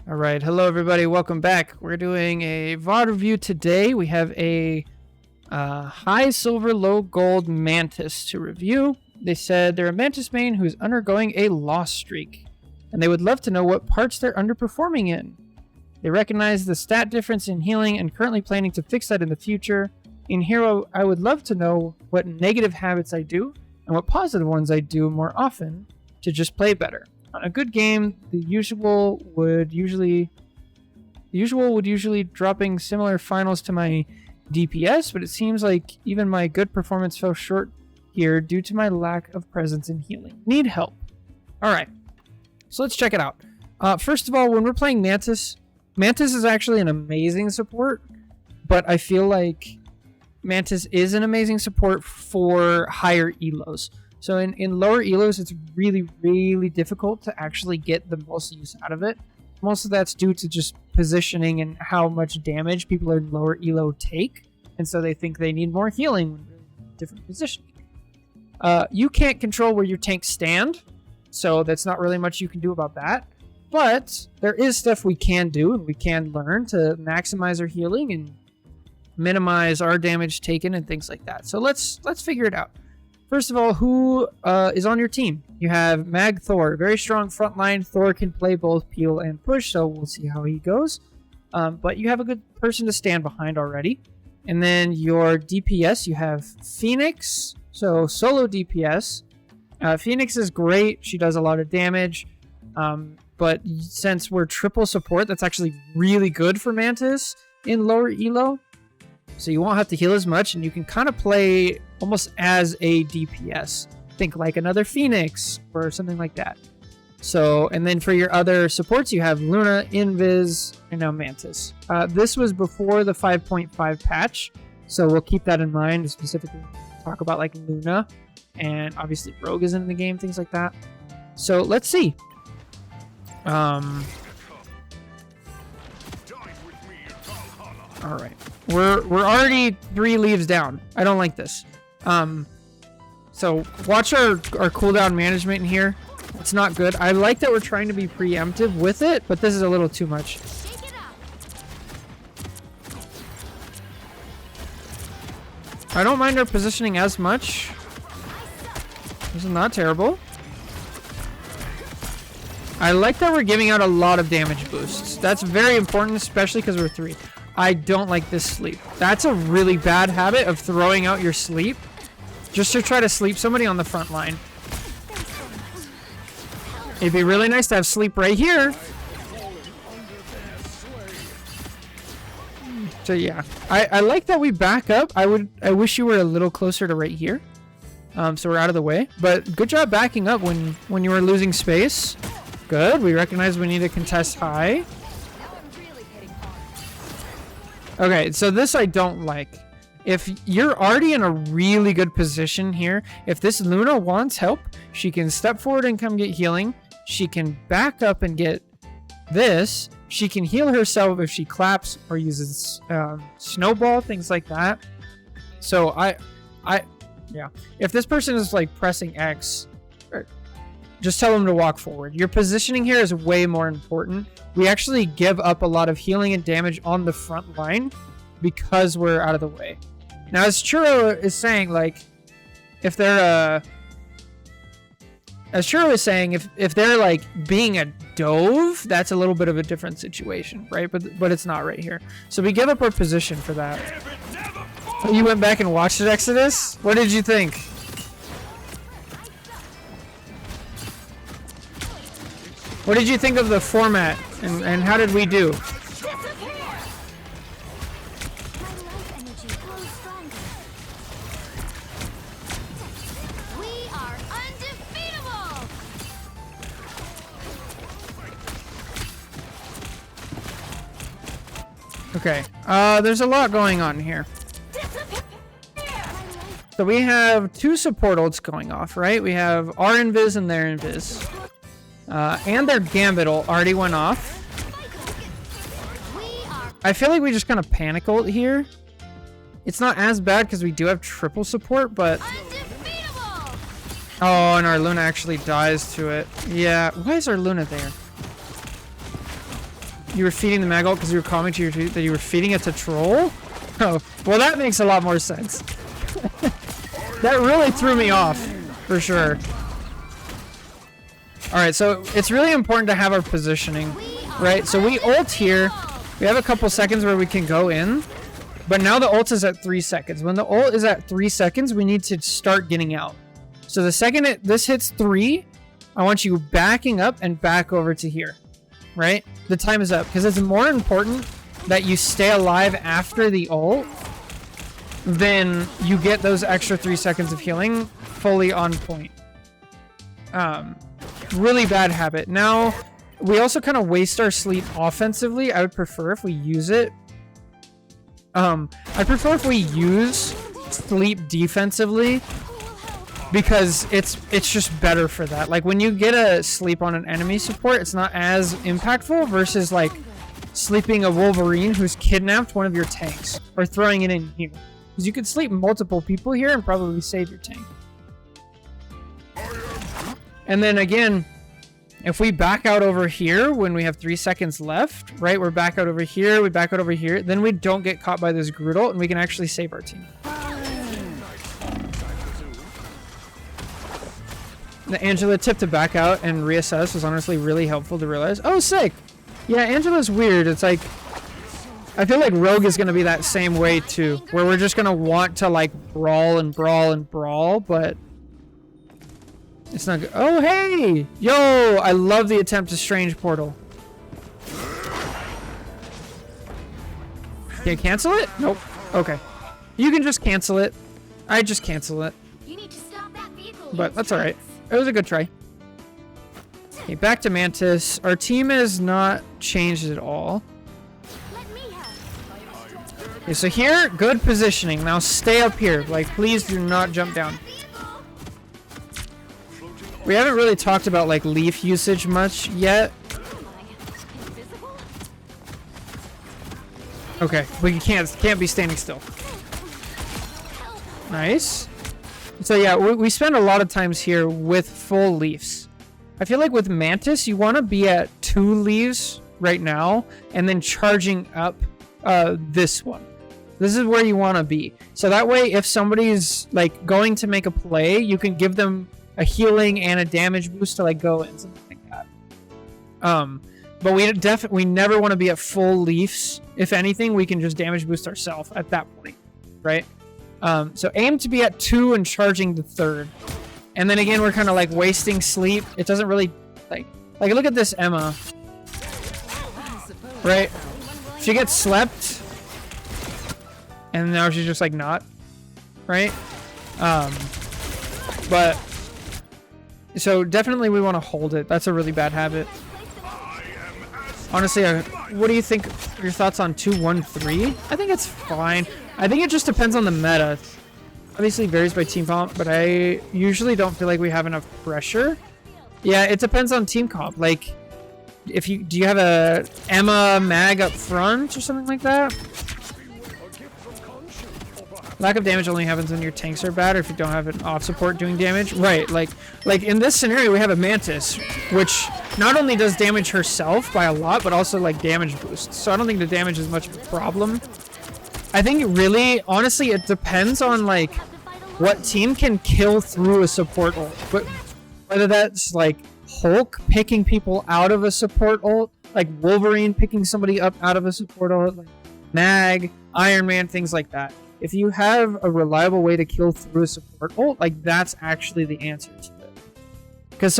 All right, hello everybody, welcome back. We're doing a VOD review today. We have a high silver, low gold Mantis to review. They said they're a Mantis main who's undergoing a loss streak, and they would love to know what parts they're underperforming in. They recognize the stat difference in healing and currently planning to fix that in the future. In Hero, I would love to know what negative habits I do and what positive ones I do more often to just play better. On a good game, the usual would usually dropping similar finals to my DPS, but it seems like even my good performance fell short here due to my lack of presence in healing. Need help. Alright, so let's check it out. First of all, when we're playing Mantis is actually an amazing support, but I feel like Mantis is an amazing support for higher elos. So in lower elos, it's really, really difficult to actually get the most use out of it. Most of that's due to just positioning and how much damage people in lower elo take. And so they think they need more healing when really different positioning. You can't control where your tanks stand, so that's not really much you can do about that. But there is stuff we can do and we can learn to maximize our healing and minimize our damage taken and things like that. So let's figure it out. First of all, who is on your team? You have Mag Thor, very strong front line. Thor can play both peel and push, so we'll see how he goes. But you have a good person to stand behind already. And then your DPS, you have Phoenix, so solo DPS. Phoenix is great. She does a lot of damage. But since we're triple support, that's actually really good for Mantis in lower elo. So you won't have to heal as much, and you can kind of play almost as a DPS. Think like another Phoenix or something like that. So, and then for your other supports, you have Luna, Invis, and now Mantis. This was before the 5.5 patch, so we'll keep that in mind, specifically talk about like Luna, and obviously Rogue is in the game, things like that. So let's see. All right. We're already 3 leaves down. I don't like this. So watch our cooldown management in here. It's not good. I like that we're trying to be preemptive with it, but this is a little too much. I don't mind our positioning as much. This is not terrible. I like that we're giving out a lot of damage boosts. That's very important, especially because we're 3. I don't like this sleep. That's a really bad habit of throwing out your sleep just to try to sleep somebody on the front line. It'd be really nice to have sleep right here. So yeah, I like that we back up. I wish you were a little closer to right here. So we're out of the way. But good job backing up when you were losing space. Good. We recognize we need to contest high. Okay, so this I don't like. If you're already in a really good position here, if this Luna wants help, she can step forward and come get healing. She can back up and get this. She can heal herself if she claps or uses snowball, things like that. So yeah. If this person is like pressing X, just tell them to walk forward. Your positioning here is way more important. We actually give up a lot of healing and damage on the front line because we're out of the way. Now, as Churro is saying, like, if they're as Churro is saying, if they're like being a dove, that's a little bit of a different situation, right? But it's not right here. So we give up our position for that. You went back and watched it, Exodus? What did you think? What did you think of the format, and how did we do? We are undefeatable. Okay, there's a lot going on here. So we have 2 support ults going off, right? We have our invis and their invis. And their Gambit ult already went off. I feel like we just kind of panic ult here. It's not as bad because we do have triple support, but... Oh, and our Luna actually dies to it. Yeah, why is our Luna there? You were feeding the mag ult because you were commenting that you were feeding it to troll? Oh, well that makes a lot more sense. That really threw me off, for sure. Alright, so it's really important to have our positioning, right? So we ult here. We have a couple seconds where we can go in. But now the ult is at 3 seconds. When the ult is at 3 seconds, we need to start getting out. So the second this hits 3, I want you backing up and back over to here, right? The time is up, because it's more important that you stay alive after the ult than you get those extra 3 seconds of healing fully on point. Really bad habit. Now, we also kind of waste our sleep offensively. I would prefer if we use it. I prefer if we use sleep defensively, because it's just better for that. Like when you get a sleep on an enemy support, it's not as impactful versus like sleeping a Wolverine who's kidnapped one of your tanks or throwing it in here, because you could sleep multiple people here and probably save your tank. And then again, if we back out over here when we have 3 seconds left, right? We're back out over here, we back out over here, then we don't get caught by this Groot and we can actually save our team. The Angela tip to back out and reassess was honestly really helpful to realize. Oh, sick! Yeah, Angela's weird. It's like, I feel like Rogue is going to be that same way too, where we're just going to want to like brawl and brawl and brawl, but it's not good. Oh, hey! Yo! I love the attempt to Strange Portal. Can you cancel it? Nope. Okay. You can just cancel it. I just cancel it. You need to stop that vehicle. But that's alright. It was a good try. Okay, back to Mantis. Our team has not changed at all. Let me help. Okay, so here, good positioning. Now stay up here. Like, please do not jump down. We haven't really talked about like leaf usage much yet. Okay, we can't be standing still. Nice. So yeah, we spend a lot of times here with full leaves. I feel like with Mantis, you want to be at 2 leaves right now, and then charging up this one. This is where you want to be. So that way, if somebody's like going to make a play, you can give them a healing and a damage boost to like go in, something like that. But we never want to be at full leafs. If anything, we can just damage boost ourselves at that point, right? So aim to be at 2 and charging the 3rd. And then again, we're kind of like wasting sleep. It doesn't really like look at this Emma, right? She gets slept, and now she's just like not, right? But so definitely we want to hold it. That's a really bad habit. Honestly, what do you think? Your thoughts on 2-1-3? I think it's fine. I think it just depends on the meta. Obviously varies by team comp, but I usually don't feel like we have enough pressure. Yeah, it depends on team comp. Like, do you have a Emma mag up front or something like that? Lack of damage only happens when your tanks are bad or if you don't have an off support doing damage. Right, like in this scenario we have a Mantis, which not only does damage herself by a lot, but also like damage boosts. So I don't think the damage is much of a problem. I think really, honestly, it depends on like what team can kill through a support ult. But whether that's like Hulk picking people out of a support ult, like Wolverine picking somebody up out of a support ult, like Mag, Iron Man, things like that. If you have a reliable way to kill through a support ult, like that's actually the answer to it. Because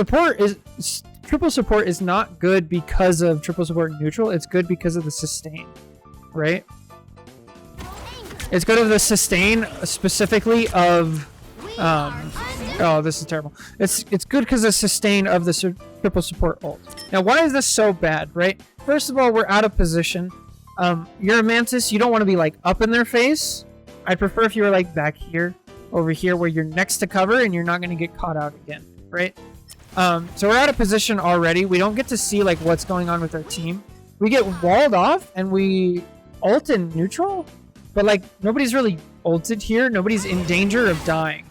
triple support is not good because of triple support neutral. It's good because of the sustain, right? It's good of the sustain specifically of, oh, this is terrible. It's good because of the sustain of the triple support ult. Now, why is this so bad, right? First of all, we're out of position. You're a Mantis. You don't want to be like up in their face. I'd prefer if you were like back here, over here, where you're next to cover and you're not going to get caught out again, right? So we're out of position already. We don't get to see like what's going on with our team. We get walled off and we ult in neutral, but like nobody's really ulted here. Nobody's in danger of dying.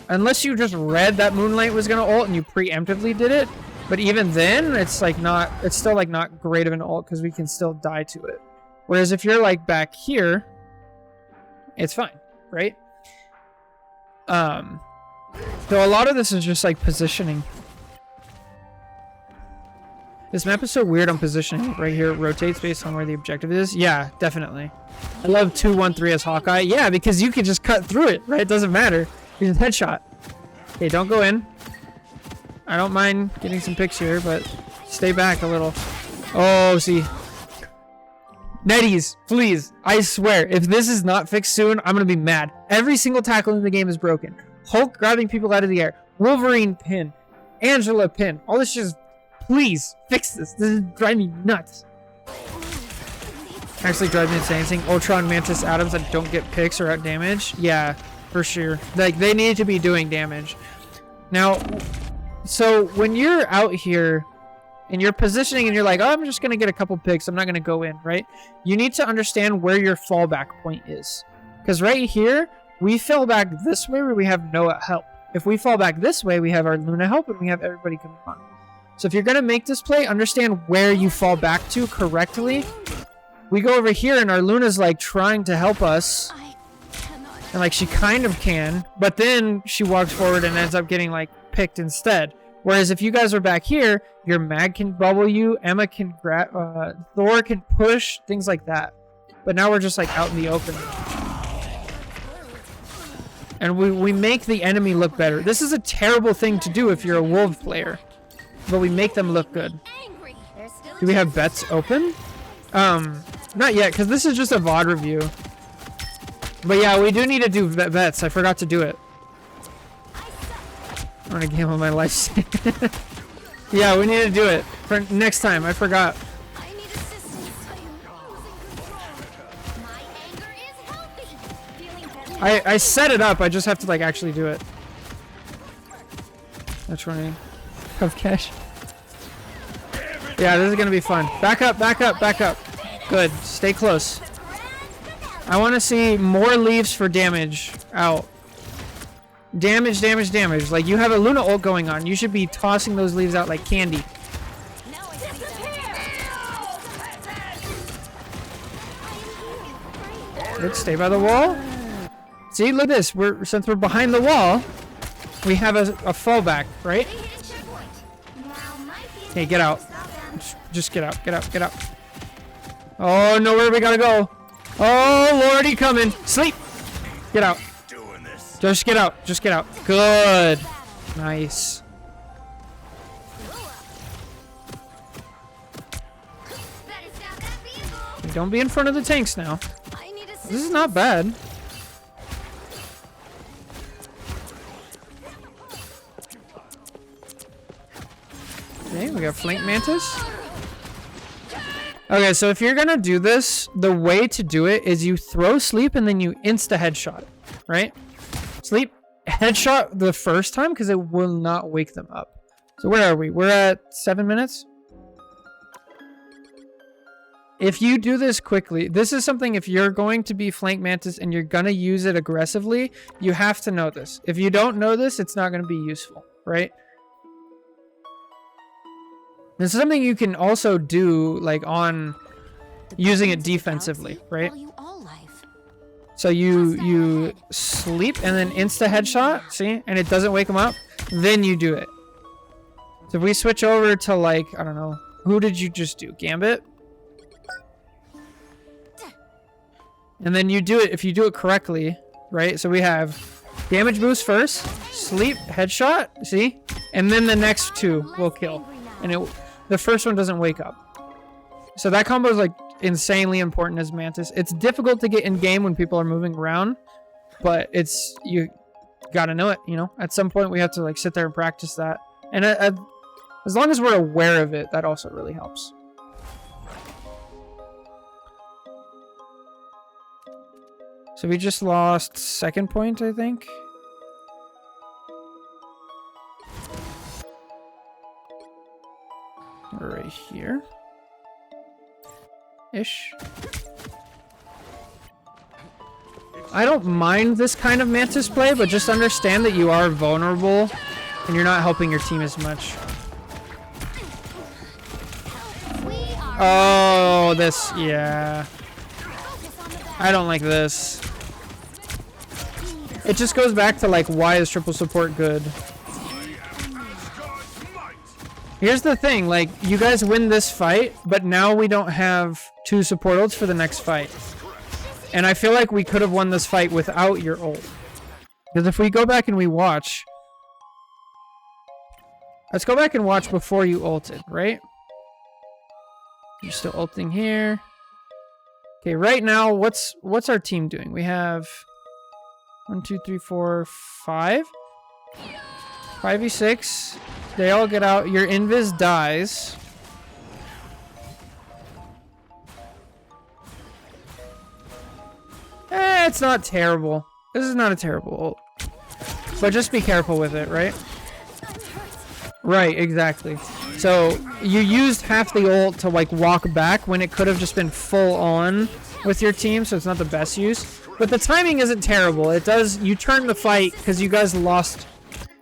Unless you just read that Moonlight was going to ult and you preemptively did it, But even then, it's like not, it's still like not great of an ult because we can still die to it. Whereas if you're like back here, it's fine, right? So a lot of this is just like positioning. This map is so weird on positioning. Right here, it rotates based on where the objective is. Yeah, definitely. I love 2-1-3 as Hawkeye. Yeah, because you can just cut through it, right? It doesn't matter. He's a headshot. Okay, don't go in. I don't mind getting some picks here, but stay back a little. Oh, see. Netties, please. I swear, if this is not fixed soon, I'm going to be mad. Every single tackle in the game is broken. Hulk grabbing people out of the air. Wolverine pin. Angela pin. All this shit is... Please, fix this. This is driving me nuts. Actually drives me insane. Seeing Ultron, Mantis, Atoms that don't get picks or out damage. Yeah, for sure. Like, they need to be doing damage. Now... So when you're out here and you're positioning and you're like, oh, I'm just going to get a couple picks. I'm not going to go in, right? You need to understand where your fallback point is. Because right here, we fell back this way where we have no help. If we fall back this way, we have our Luna help and we have everybody coming on. So if you're going to make this play, understand where you fall back to correctly. We go over here and our Luna's like trying to help us. And like she kind of can, but then she walks forward and ends up getting like picked instead. Whereas if you guys are back here, your mag can bubble you, Emma can grab, Thor can push, things like that. But now we're just like out in the open. And we make the enemy look better. This is a terrible thing to do if you're a Wolf player. But we make them look good. Do we have bets open? Not yet, because this is just a VOD review. But yeah, we do need to do bets. I forgot to do it. I'm gonna gamble my life. Yeah, we need to do it for next time. I forgot. I need assistance. My anger is healthy. Feeling better. I set it up. I just have to like actually do it. That's running. Have cash. Yeah, this is gonna be fun. Back up, back up, back up. Good. Stay close. I want to see more leaves for damage out. Damage, damage, damage. Like, you have a Luna ult going on. You should be tossing those leaves out like candy. Good, stay by the wall. See, look at this. Since we're behind the wall, we have a fallback, right? Hey, get out. Just get out, get out, get out. Oh, nowhere we gotta go. Oh, Lordy, coming. Sleep. Get out. Just get out. Just get out. Good. Nice. Okay, don't be in front of the tanks now. This is not bad. Okay, we got Flank Mantis. Okay, so if you're gonna do this, the way to do it is you throw sleep and then you insta headshot, right? Sleep, headshot the first time because it will not wake them up. So where are we? We're at 7 minutes. If you do this quickly, this is something if you're going to be Flank Mantis and you're gonna use it aggressively, you have to know this. If you don't know this, it's not gonna be useful, right? This is something you can also do like on using it defensively, right? So you sleep and then insta headshot, see? And it doesn't wake them up. Then you do it. So if we switch over to like, I don't know, who did you just do? Gambit? And then you do it, if you do it correctly, right? So we have damage boost first, sleep, headshot, see? And then the next two will kill. And the first one doesn't wake up. So that combo is like insanely important as Mantis. It's difficult to get in game when people are moving around, but you gotta know it, you know? At some point we have to like sit there and practice that. And as long as we're aware of it, that also really helps. So we just lost second point, I think. Right here. Ish. I don't mind this kind of Mantis play, but just understand that you are vulnerable and you're not helping your team as much. Oh, this, yeah. I don't like this. It just goes back to like, why is triple support good? Here's the thing, like, you guys win this fight, but now we don't have 2 support ults for the next fight. And I feel like we could have won this fight without your ult. Because if we go back and we watch... Let's go back and watch before you ulted, right? You're still ulting here. Okay, right now, what's our team doing? We have 1, 2, 3, 4, 5. 5v6. They all get out. Your invis dies. It's not terrible. This is not a terrible ult. But just be careful with it, right? Right, exactly. So you used half the ult to like walk back when it could have just been full on with your team, so it's not the best use. But the timing isn't terrible. It does, you turn the fight because you guys lost.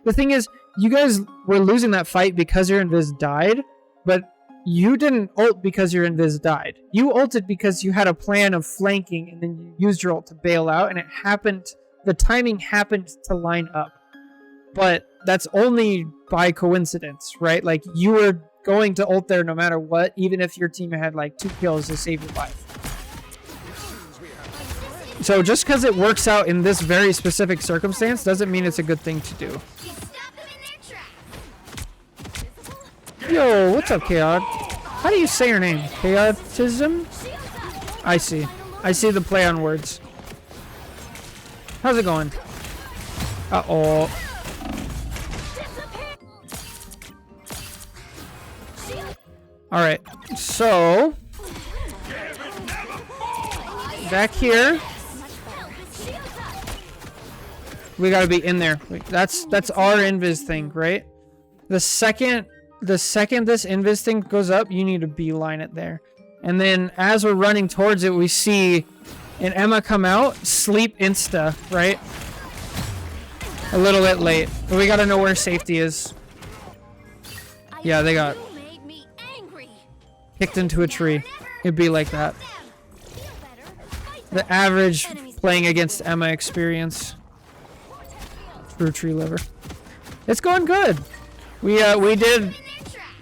The thing is, you guys were losing that fight because your invis died, but you didn't ult because your invis died. You ulted because you had a plan of flanking and then you used your ult to bail out, and it happened, the timing happened to line up. But that's only by coincidence, right? Like, you were going to ult there no matter what, even if your team had like 2 kills to save your life. So just because it works out in this very specific circumstance doesn't mean it's a good thing to do. Yo, what's up, Chaod? How do you say your name? Chaotism? I see. I see the play on words. How's it going? Uh-oh. Alright, so... back here. We gotta be in there. That's our invis thing, right? The second this invis thing goes up, you need to beeline it there. And then as we're running towards it, we see an Emma come out, sleep insta, right? A little bit late. But we gotta know where safety is. Yeah, they got kicked into a tree. It'd be like that. The average playing against Emma experience. True tree liver. It's going good. We did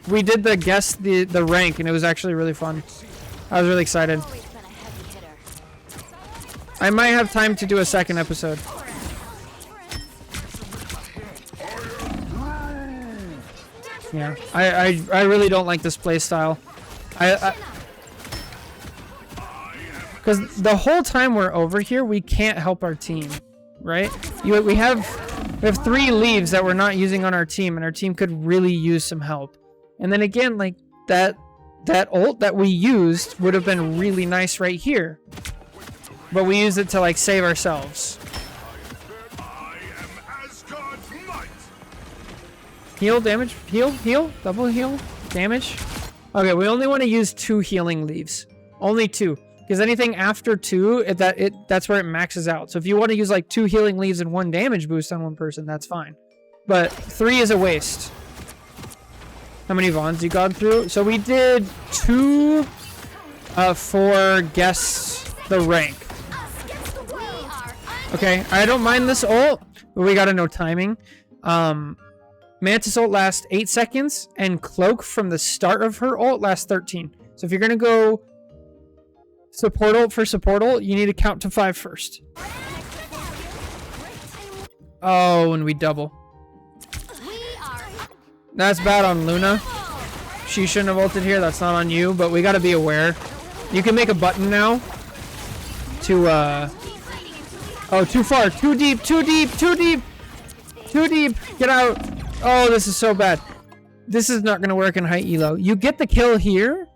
the guess the rank, and it was actually really fun. I was really excited. I might have time to do a second episode. Yeah, I really don't like this play style. Because the whole time we're over here, we can't help our team, right? We have 3 leaves that we're not using on our team, and our team could really use some help. And then again, like that ult that we used would have been really nice right here, but we used it to like save ourselves. Heal, damage, heal, double heal, damage. Okay, we only want to use 2 healing leaves, only 2. Because anything after 2, that's where it maxes out. So if you want to use like 2 healing leaves and 1 damage boost on one person, that's fine. But 3 is a waste. How many Vaughns you gone through? So we did 2 for guess the rank. Okay, I don't mind this ult, but we gotta know timing. Mantis ult lasts 8 seconds, and Cloak from the start of her ult lasts 13. So if you're gonna go support ult for support ult, you need to count to 5 first. Oh, and we double. That's bad on Luna. She shouldn't have ulted here. That's not on you, but we gotta be aware. You can make a button now to, oh, too far. Too deep, too deep, too deep. Too deep. Get out. Oh, this is so bad. This is not gonna work in high elo. You get the kill here,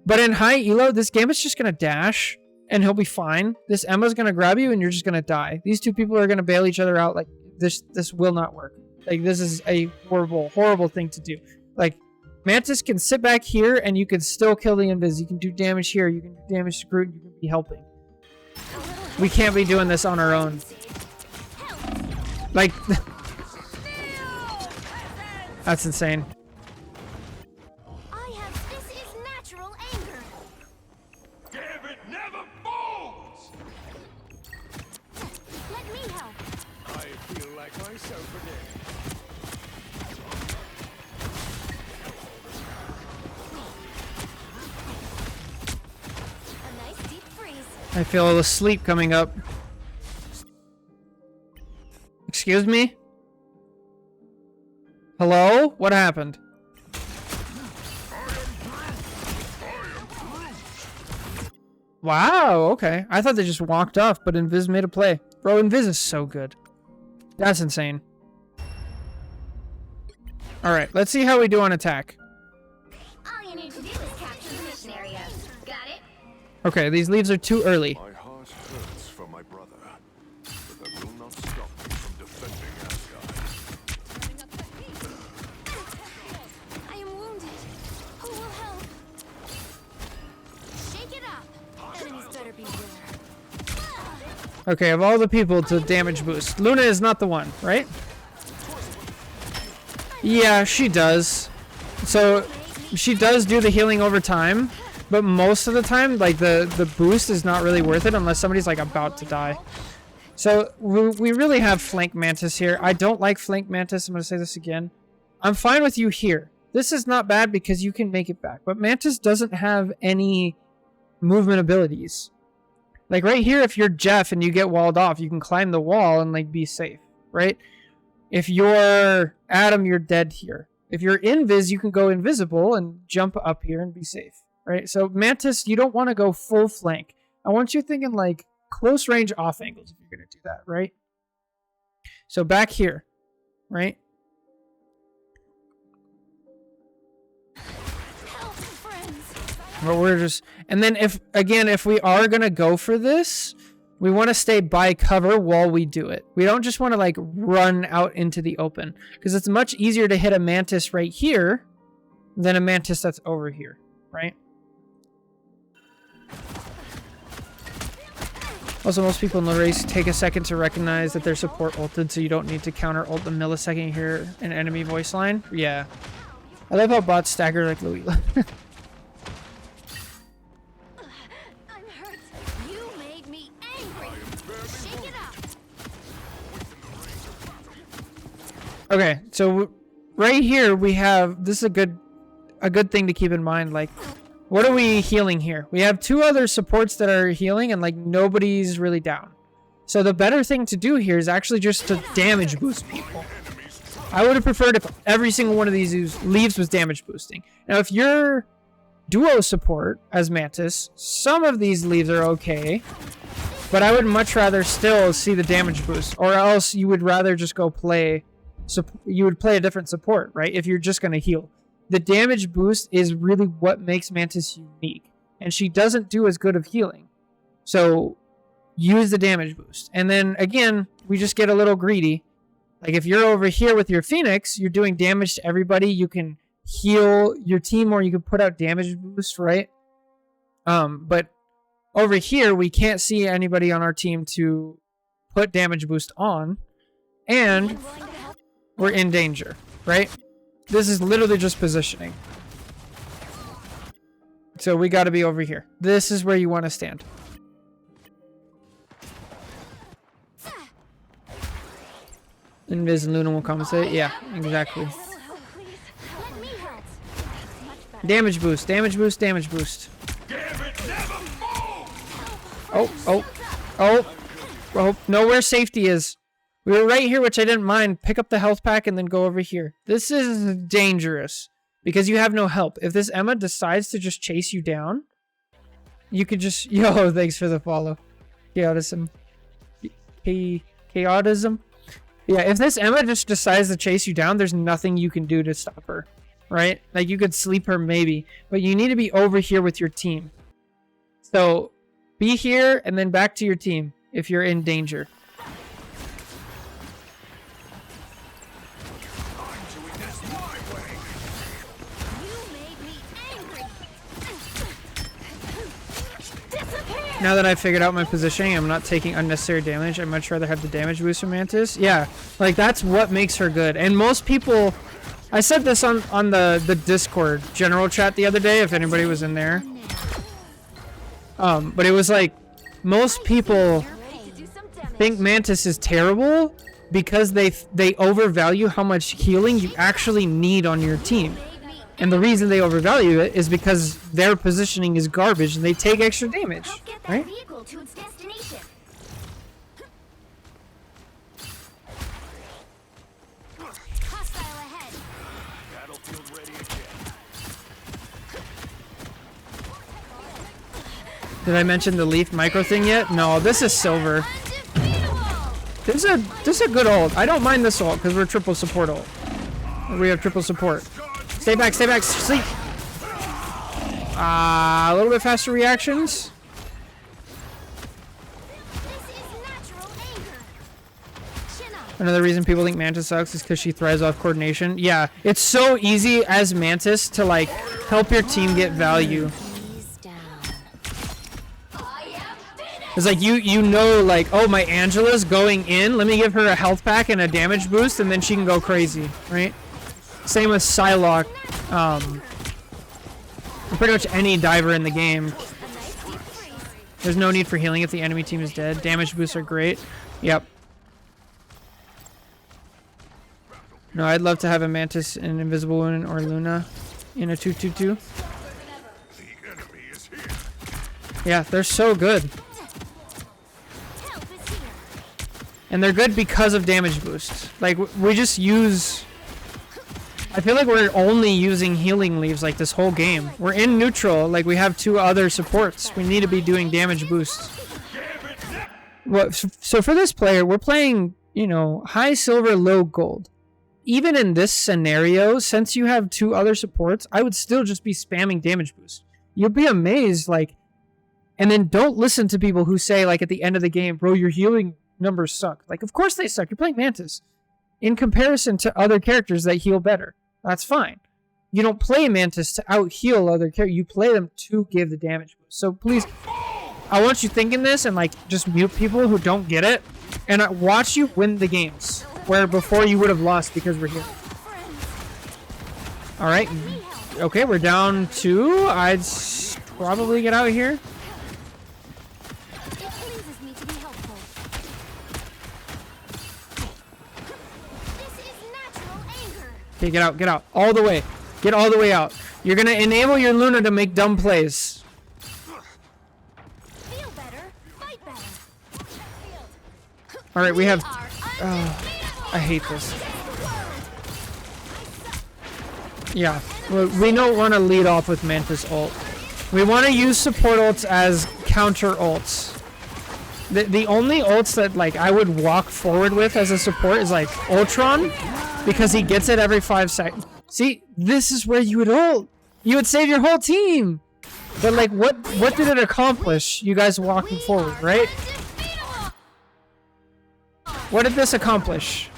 but in high elo, this Gambit's just gonna dash, and he'll be fine. This Emma's gonna grab you, and you're just gonna die. These 2 people are gonna bail each other out. Like, this will not work. Like, this is a horrible, horrible thing to do. Like, Mantis can sit back here, and you can still kill the invis. You can do damage here. You can do damage to Groot. You can be helping. We can't be doing this on our own. Like, that's insane. control anger. Gambit never falls! Let me help. I feel like myself again. A nice deep freeze. I feel the sleep coming up. Excuse me? Hello? What happened? Wow, okay. I thought they just walked off, but Invis made a play. Bro, Invis is so good. That's insane. Alright, let's see how we do on attack. All you need to do is capture the mission area. Got it? Okay, these leaves are too early. My heart hurts for my brother, but that will not stop me from defending Asgard. I am wounded. Who will help? Shake it up. Enemies better be there. Okay, of all the people to damage boost, Luna is not the one, right? Yeah, she does. So, she does do the healing over time, but most of the time, like, the boost is not really worth it unless somebody's, like, about to die. So, we really have Flank Mantis here. I don't like Flank Mantis. I'm going to say this again. I'm fine with you here. This is not bad because you can make it back. But Mantis doesn't have any movement abilities. Like, right here, if you're Jeff and you get walled off, you can climb the wall and, like, be safe, right? If you're Adam, you're dead here. If you're Invis, you can go invisible and jump up here and be safe, right? So Mantis, you don't want to go full flank. I want you thinking like close range off angles if you're going to do that, right? So back here, right? Help, friends. But we're just, and then if we are going to go for this, we want to stay by cover while we do it. We don't just want to like run out into the open because it's much easier to hit a Mantis right here than a Mantis that's over here, right? Also, most people in the race take a second to recognize that their support ulted, so you don't need to counter ult the millisecond you hear an enemy voice line. Yeah. I love how bots stagger like Louis. I'm hurt. You made me angry. Shake it up. Okay, so right here we have, this is a good thing to keep in mind. Like, what are we healing here? We have two other supports that are healing and like nobody's really down. So the better thing to do here is actually just to damage boost people. I would have preferred if every single one of these leaves was damage boosting. Now if you're duo support as Mantis, some of these leaves are okay, but I would much rather still see the damage boost, or else you would rather just go play, you would play a different support, right? If you're just going to heal. The damage boost is really what makes Mantis unique, and she doesn't do as good of healing. So use the damage boost. And then again, we just get a little greedy. Like if you're over here with your Phoenix, you're doing damage to everybody. You can heal your team or you can put out damage boost, right? But over here, we can't see anybody on our team to put damage boost on, and we're in danger, right? This is literally just positioning. So we got to be over here. This is where you want to stand. Invis and Luna will compensate. Yeah, exactly. Let me help. Much better. Damage boost, damage boost, damage boost. Oh, know where safety is. We were right here, which I didn't mind. Pick up the health pack and then go over here. This is dangerous because you have no help. If this Emma decides to just chase you down, you could just... Yo, thanks for the follow. Chaotism. Chaotism? Yeah, if this Emma just decides to chase you down, there's nothing you can do to stop her, right? Like, you could sleep her maybe, but you need to be over here with your team. So, be here and then back to your team if you're in danger. Now that I've figured out my positioning, I'm not taking unnecessary damage. I'd much rather have the damage boost from Mantis. Yeah, like that's what makes her good. And most people I said this on the Discord general chat the other day, if anybody was in there. But it was like, most people think Mantis is terrible because they overvalue how much healing you actually need on your team. And the reason they overvalue it is because their positioning is garbage and they take extra damage, right? Vehicle to its destination. Hostile ahead. Battlefield ready again. Did I mention the Leaf micro thing yet? No, this is silver. Undefeatable. This is a good ult. I don't mind this ult because we're triple support ult. We have triple support. Stay back, sleep. A little bit faster reactions. This is natural anger. Chin up. Another reason people think Mantis sucks is because she thrives off coordination. Yeah, it's so easy as Mantis to like help your team get value. Ease down. I am finished. It's like you know, like, oh, my Angela's going in. Let me give her a health pack and a damage boost, and then she can go crazy, right? Same with Psylocke. Pretty much any diver in the game. A nice deep freeze. There's no need for healing if the enemy team is dead. Damage boosts are great. Yep. No, I'd love to have a Mantis, an Invisible Woman, or Luna in a 2-2-2. The enemy is here. Yeah, they're so good. Help is here. And they're good because of damage boosts. Like, we just use... I feel like we're only using healing leaves like this whole game. We're in neutral, like we have 2 other supports. We need to be doing damage boosts. Well, so for this player, we're playing, you know, high silver, low gold. Even in this scenario, since you have 2 other supports, I would still just be spamming damage boost. You'll be amazed, like, and then don't listen to people who say, like, at the end of the game, bro, your healing numbers suck. Like, of course they suck. You're playing Mantis. In comparison to other characters that heal better. That's fine. You don't play Mantis to out-heal other characters. You play them to give the damage boost. So please, I want you thinking this and like just mute people who don't get it. And watch you win the games. Where before you would have lost because we're here. Alright. Okay, we're down 2. I'd probably get out here. It pleases me to be helpful. This is natural anger. Okay, get out, get out. All the way. Get all the way out. You're gonna enable your Luna to make dumb plays. Feel better. Fight better. Alright, we have... Are I hate this. Yeah, we don't want to lead off with Mantis ult. We want to use support ults as counter ults. The only ults that like I would walk forward with as a support is like Ultron, because he gets it every 5 seconds. See, this is where you would ult. You would save your whole team. But like, what did it accomplish? You guys walking forward, right? What did this accomplish?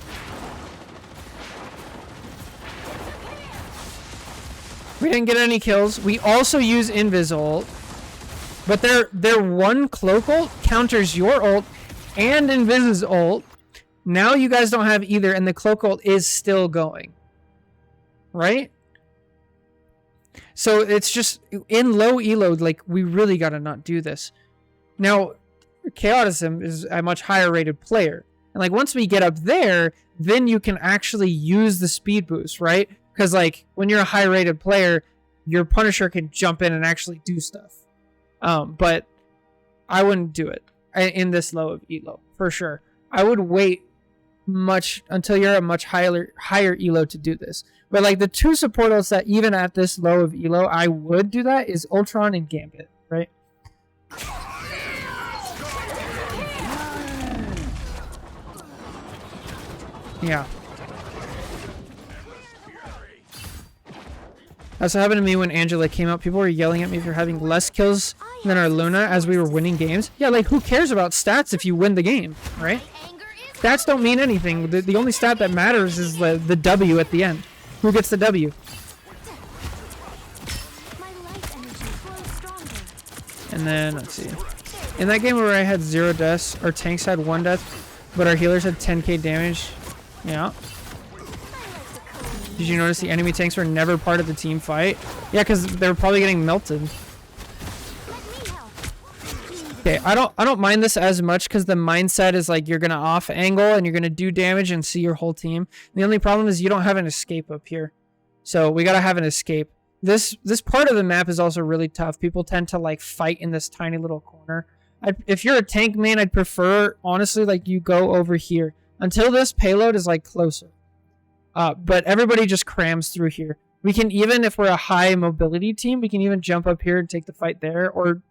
We didn't get any kills. We also use Invis ult. But their one cloak ult counters your ult and Invis's ult. Now you guys don't have either, and the cloak ult is still going. Right? So it's just, in low elo, like, we really gotta not do this. Now, Chaotism is a much higher rated player. And like, once we get up there, then you can actually use the speed boost, right? Because like, when you're a high rated player, your Punisher can jump in and actually do stuff. But I wouldn't do it in this low of elo, for sure. I would wait much until you're a much higher elo to do this. But like, the 2 support ults that even at this low of elo, I would do that is Ultron and Gambit, right? Yeah. That's what happened to me when Angela came out. People were yelling at me for having less kills than our Luna as we were winning games. Yeah, like, who cares about stats if you win the game, right? Stats don't mean anything. The only stat that matters is the W at the end. Who gets the W? And then, let's see. In that game where I had 0 deaths, our tanks had 1 death, but our healers had 10k damage. Yeah. Did you notice the enemy tanks were never part of the team fight? Yeah, because they were probably getting melted. Okay, I don't mind this as much because the mindset is like you're gonna off angle and you're gonna do damage and see your whole team. The only problem is you don't have an escape up here, so we gotta have an escape. This part of the map is also really tough. People tend to like fight in this tiny little corner. If you're a tank main, I'd prefer honestly like you go over here until this payload is like closer. But everybody just crams through here. We can even, if we're a high mobility team, we can even jump up here and take the fight there, or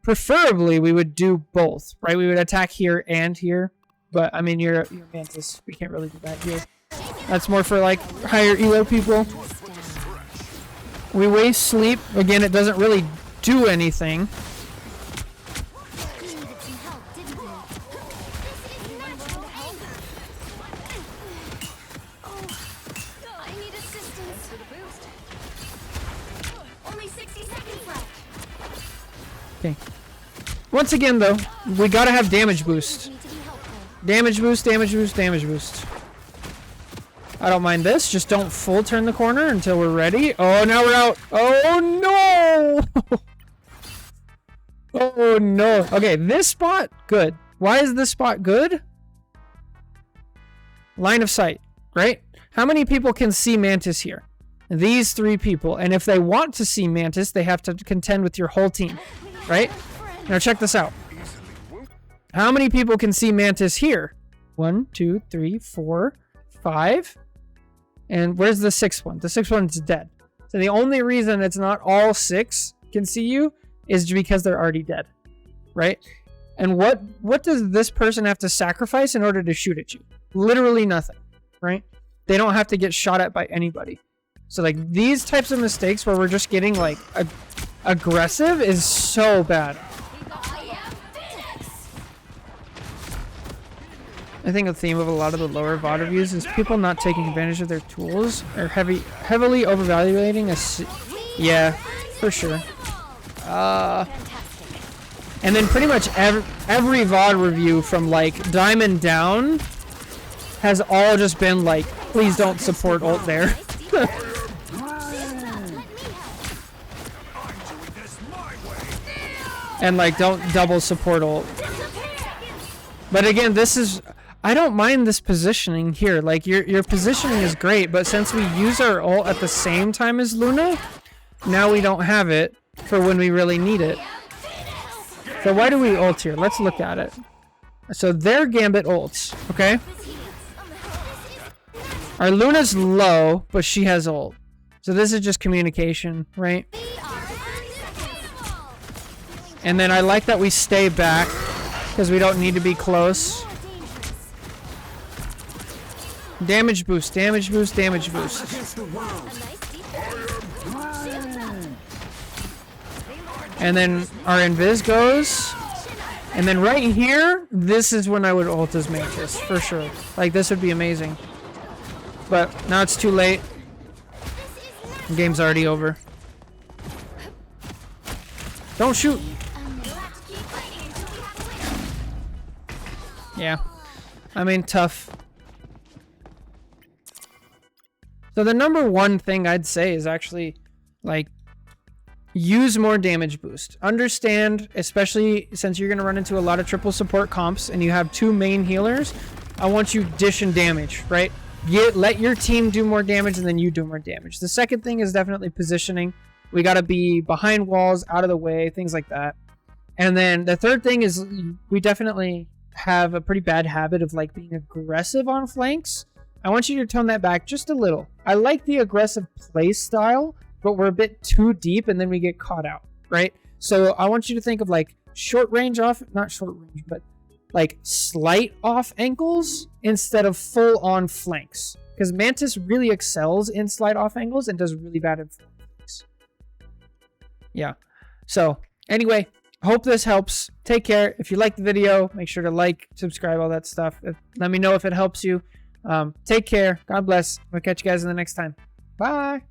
preferably, we would do both, right? We would attack here and here, but I mean, you're Mantis. We can't really do that here. That's more for like higher elo people. We waste sleep. Again, it doesn't really do anything. Okay. Once again, though, we gotta have damage boost. Damage boost, damage boost, damage boost. I don't mind this. Just don't full turn the corner until we're ready. Oh, now we're out. Oh, no! Oh, no. Okay, this spot, good. Why is this spot good? Line of sight, right? How many people can see Mantis here? These 3 people. And if they want to see Mantis, they have to contend with your whole team, right? Now check this out. How many people can see Mantis here? 1, 2, 3, 4, 5. And where's the 6th one? The 6th one's dead. So the only reason it's not all 6 can see you is because they're already dead, right? And what does this person have to sacrifice in order to shoot at you? Literally nothing, right? They don't have to get shot at by anybody. So like these types of mistakes where we're just getting like aggressive is so bad. I think a theme of a lot of the lower VOD reviews is people not taking advantage of their tools or heavily overvaluating yeah, for sure. And then pretty much every VOD review from like Diamond down has all just been like, please don't support ult there. And like don't double support ult. But again, this is, I don't mind this positioning here. Like your positioning is great, but since we use our ult at the same time as Luna, now we don't have it for when we really need it. So why do we ult here? Let's look at it. So their Gambit ults, okay? Our Luna's low, but she has ult. So this is just communication, right? And then I like that we stay back because we don't need to be close. Damage boost, damage boost, damage boost. And then our invis goes. And then right here, this is when I would ult as Mantis, for sure. Like, this would be amazing. But now it's too late. The game's already over. Don't shoot! Yeah. I mean, tough. So the number one thing I'd say is actually, like, use more damage boost. Understand, especially since you're going to run into a lot of triple support comps and you have 2 main healers, I want you dishing damage, right? Let your team do more damage and then you do more damage. The second thing is definitely positioning. We got to be behind walls, out of the way, things like that. And then the third thing is we definitely have a pretty bad habit of like being aggressive on flanks. I want you to tone that back just a little. I like the aggressive play style, but we're a bit too deep and then we get caught out, right? So I want you to think of like short range off, not short range, but like slight off ankles instead of full on flanks. Because Mantis really excels in slight off angles and does really bad in flanks. Yeah. So anyway, hope this helps. Take care. If you liked the video, make sure to like, subscribe, all that stuff. Let me know if it helps you. Take care. God bless. We'll catch you guys in the next time. Bye.